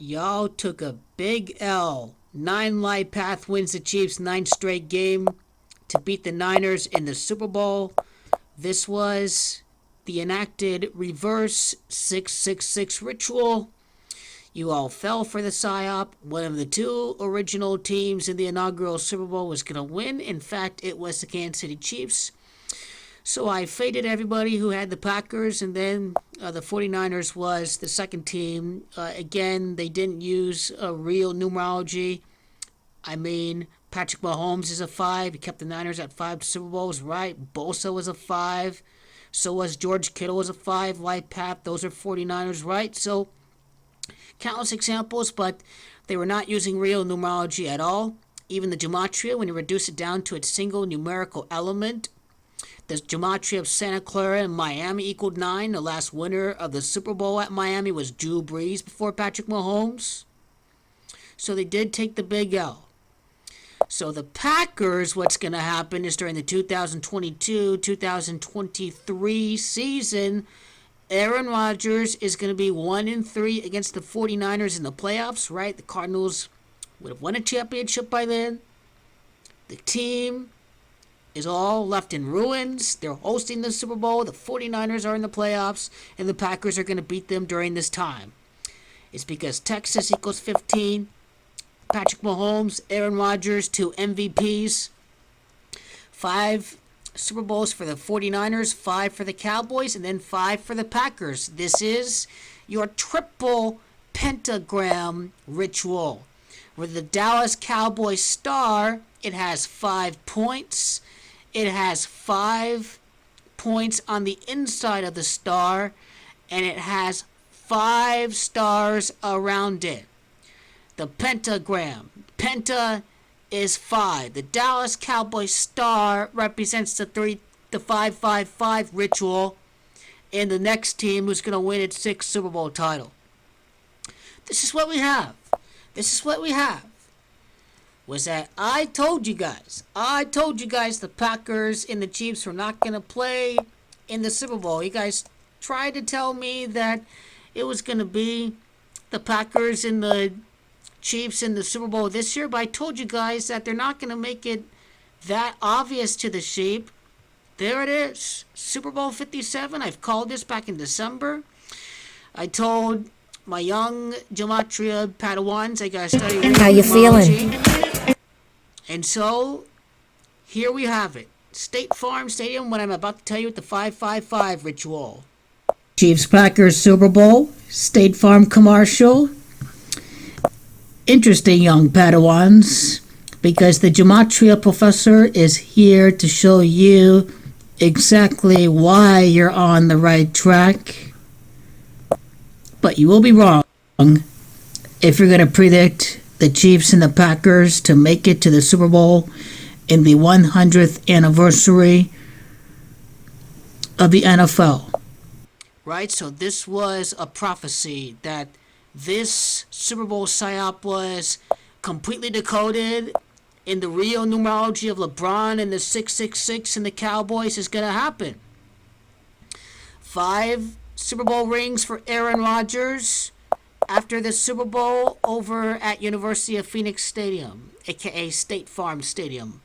Y'all took a big L. 9 life path wins the Chiefs' ninth straight game to beat the Niners in the Super Bowl. This was the enacted reverse 666 ritual. You all fell for the psyop. One of the two original teams in the inaugural Super Bowl was going to win. In fact, it was the Kansas City Chiefs. So I faded everybody who had the Packers, and then the 49ers was the second team. Again, they didn't use a real numerology. I mean, Patrick Mahomes is a 5. He kept the Niners at 5 Super Bowls, right? Bosa was a 5. So was George Kittle was a 5. Light path, those are 49ers, right? So countless examples, but they were not using real numerology at all. Even the gematria, when you reduce it down to its single numerical element, the gematria of Santa Clara and Miami equaled 9. The last winner of the Super Bowl at Miami was Drew Brees before Patrick Mahomes. So they did take the big L. So the Packers, what's going to happen is during the 2022-2023 season, Aaron Rodgers is going to be 1-3 against the 49ers in the playoffs, right? The Cardinals would have won a championship by then. The team is all left in ruins. They're hosting the Super Bowl. The 49ers are in the playoffs, and the Packers are going to beat them during this time. It's because Texas equals 15. Patrick Mahomes, Aaron Rodgers, 2 MVPs. 5 Super Bowls for the 49ers, 5 for the Cowboys, and then 5 for the Packers. This is your triple pentagram ritual. With the Dallas Cowboys star, it has 5 points. It has 5 points on the inside of the star, and it has 5 stars around it. The pentagram. Penta is 5. The Dallas Cowboys star represents the 5-5-5 ritual, and the next team who's going to win its 6th Super Bowl title. This is what we have. This is what we have. Was that I told you guys the Packers and the Chiefs were not going to play in the Super Bowl. You guys tried to tell me that it was going to be the Packers and the Chiefs in the Super Bowl this year, but I told you guys that they're not going to make it that obvious to the sheep. There it is. Super Bowl 57. I've called this back in December. I told my young gematria Padawans I got to study How you feeling? And so, here we have it. State Farm Stadium, what I'm about to tell you with the 5-5-5 ritual. Chiefs-Packers Super Bowl, State Farm commercial. Interesting, young Padawans, because the gematria professor is here to show you exactly why you're on the right track. But you will be wrong if you're going to predict the Chiefs and the Packers to make it to the Super Bowl in the 100th anniversary of the NFL. Right, so this was a prophecy that this Super Bowl psyop was completely decoded in the real numerology of LeBron and the 666 and the Cowboys is going to happen. 5 Super Bowl rings for Aaron Rodgers after the Super Bowl over at University of Phoenix Stadium, aka State Farm Stadium.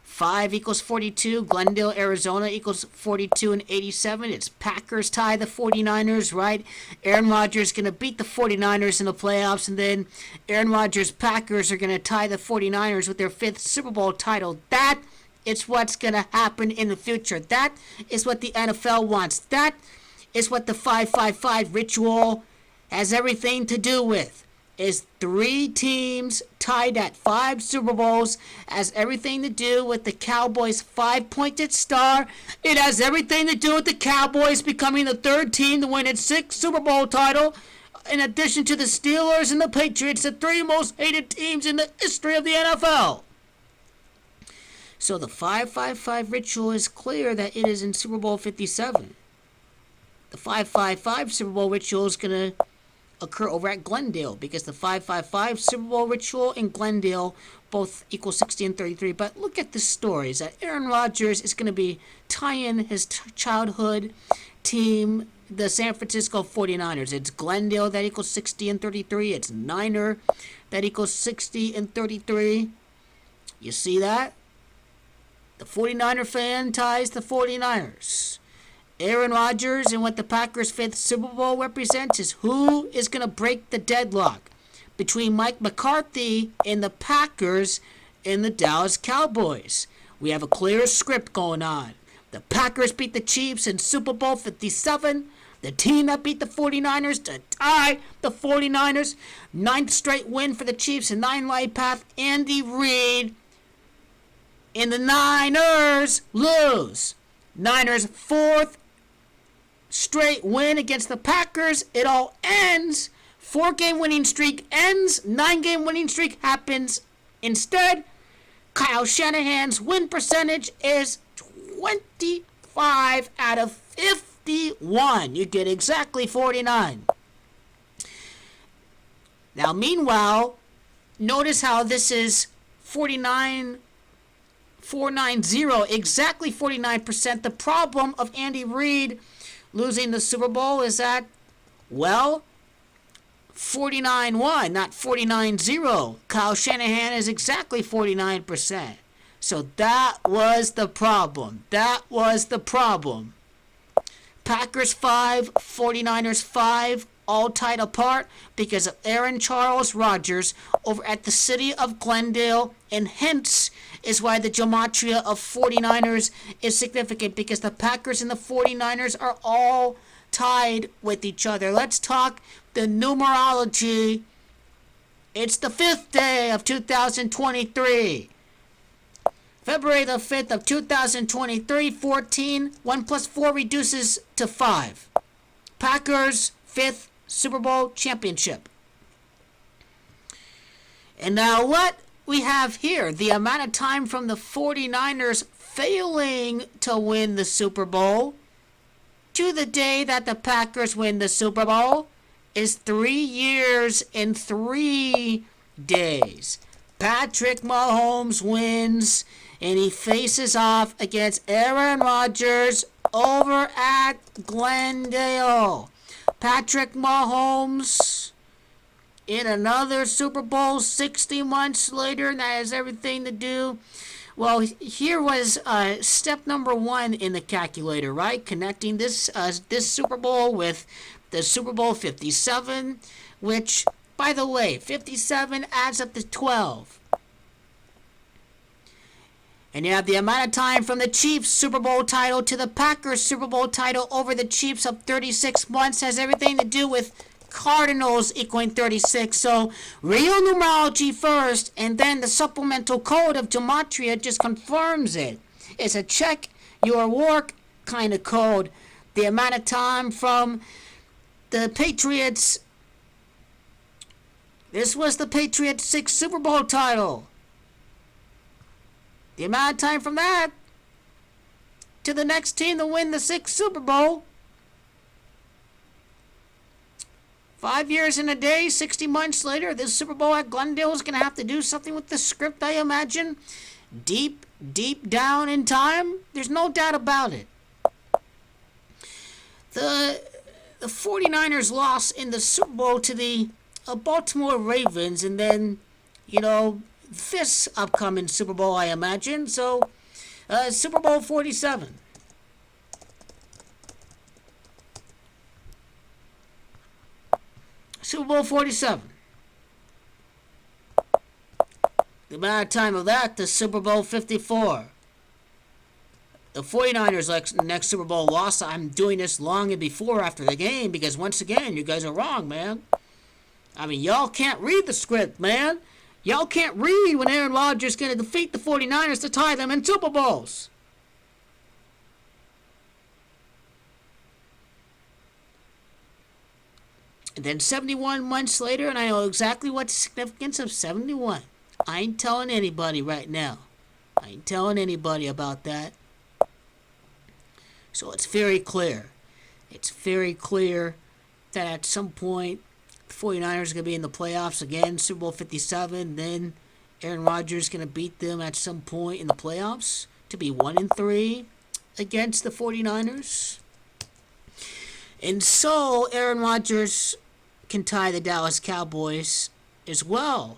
5 equals 42. Glendale, Arizona equals 42 and 87. It's Packers tie the 49ers, right? Aaron Rodgers going to beat the 49ers in the playoffs, and then Aaron Rodgers' Packers are going to tie the 49ers with their 5th Super Bowl title. That is what's going to happen in the future. That is what the NFL wants. That is what the 5-5-5 ritual has everything to do with. Is 3 teams tied at 5 Super Bowls, has everything to do with the Cowboys' 5-pointed star. It has everything to do with the Cowboys becoming the 3rd team to win its 6th Super Bowl title. In addition to the Steelers and the Patriots, the 3 most hated teams in the history of the NFL. So the 5-5-5 ritual is clear that it is in Super Bowl 57. The 5-5-5 Super Bowl ritual is going to occur over at Glendale, because the 5-5-5 Super Bowl ritual in Glendale both equal 60 and 33. But look at the stories that Aaron Rodgers is going to be tying his childhood team the San Francisco 49ers. It's Glendale that equals 60 and 33. It's Niner that equals 60 and 33. You see that? The 49er fan ties the 49ers. Aaron Rodgers and what the Packers' 5th Super Bowl represents is who is going to break the deadlock between Mike McCarthy and the Packers and the Dallas Cowboys. We have a clear script going on. The Packers beat the Chiefs in Super Bowl 57. The team that beat the 49ers to tie the 49ers. 9th straight win for the Chiefs and 9-life path. Andy Reid and the Niners lose. Niners' 4th straight win against the Packers. It all ends. 4-game winning streak ends. 9-game winning streak happens. Instead, Kyle Shanahan's win percentage is 25 out of 51. You get exactly 49. Now, meanwhile, notice how this is 490, exactly 49%. The problem of Andy Reid losing the Super Bowl is that, well, 49-1, not 49-0. Kyle Shanahan is exactly 49%. So that was the problem. That was the problem. Packers 5, 49ers 5, all tied apart because of Aaron Charles Rodgers over at the city of Glendale, and hence is why the gematria of 49ers is significant, because the Packers and the 49ers are all tied with each other. Let's talk the numerology. It's the 5th day of 2023. February the 5th of 2023, 14. 1 plus 4 reduces to 5. Packers' 5th Super Bowl championship. And now what we have here, the amount of time from the 49ers failing to win the Super Bowl to the day that the Packers win the Super Bowl is 3 years and 3 days. Patrick Mahomes wins, and he faces off against Aaron Rodgers over at Glendale. Patrick Mahomes in another Super Bowl 60 months later, and that has everything to do. Well, here was step number 1 in the calculator, right? Connecting this Super Bowl with the Super Bowl 57, which, by the way, 57 adds up to 12. And you have the amount of time from the Chiefs Super Bowl title to the Packers Super Bowl title over the Chiefs of 36 months. Has everything to do with Cardinals equaling 36. So real numerology first, and then the supplemental code of gematria just confirms it. It's a check your work kind of code. The amount of time from the Patriots. This was the Patriots' 6th Super Bowl title. The amount of time from that to the next team to win the 6th Super Bowl. 5 years and a day, 60 months later, this Super Bowl at Glendale is going to have to do something with the script, I imagine. Deep down in time. There's no doubt about it. The 49ers lost in the Super Bowl to the Baltimore Ravens, and then, this upcoming Super Bowl, I imagine. So, Super Bowl 47. Super Bowl 47. The amount of time of that to Super Bowl 54. The 49ers next Super Bowl loss. I'm doing this long and before after the game because, once again, you guys are wrong, man. I mean, y'all can't read the script, man. Y'all can't read when Aaron Rodgers is going to defeat the 49ers to tie them in Super Bowls. And then 71 months later, and I know exactly what the significance of 71. I ain't telling anybody right now. I ain't telling anybody about that. So it's very clear. It's very clear that at some point, the 49ers are going to be in the playoffs again, Super Bowl 57. Then Aaron Rodgers is going to beat them at some point in the playoffs to be 1-3 against the 49ers. And so Aaron Rodgers can tie the Dallas Cowboys as well.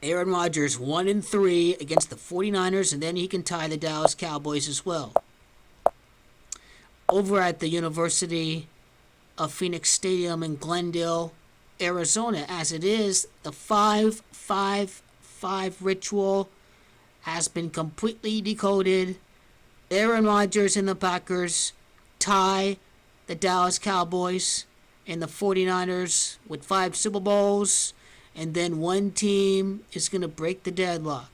Aaron Rodgers 1-3 against the 49ers, and then he can tie the Dallas Cowboys as well. Over at the University of Phoenix Stadium in Glendale, Arizona, as it is, the 5-5-5 ritual has been completely decoded. Aaron Rodgers and the Packers tie the Dallas Cowboys and the 49ers with 5 Super Bowls, and then one team is going to break the deadlock.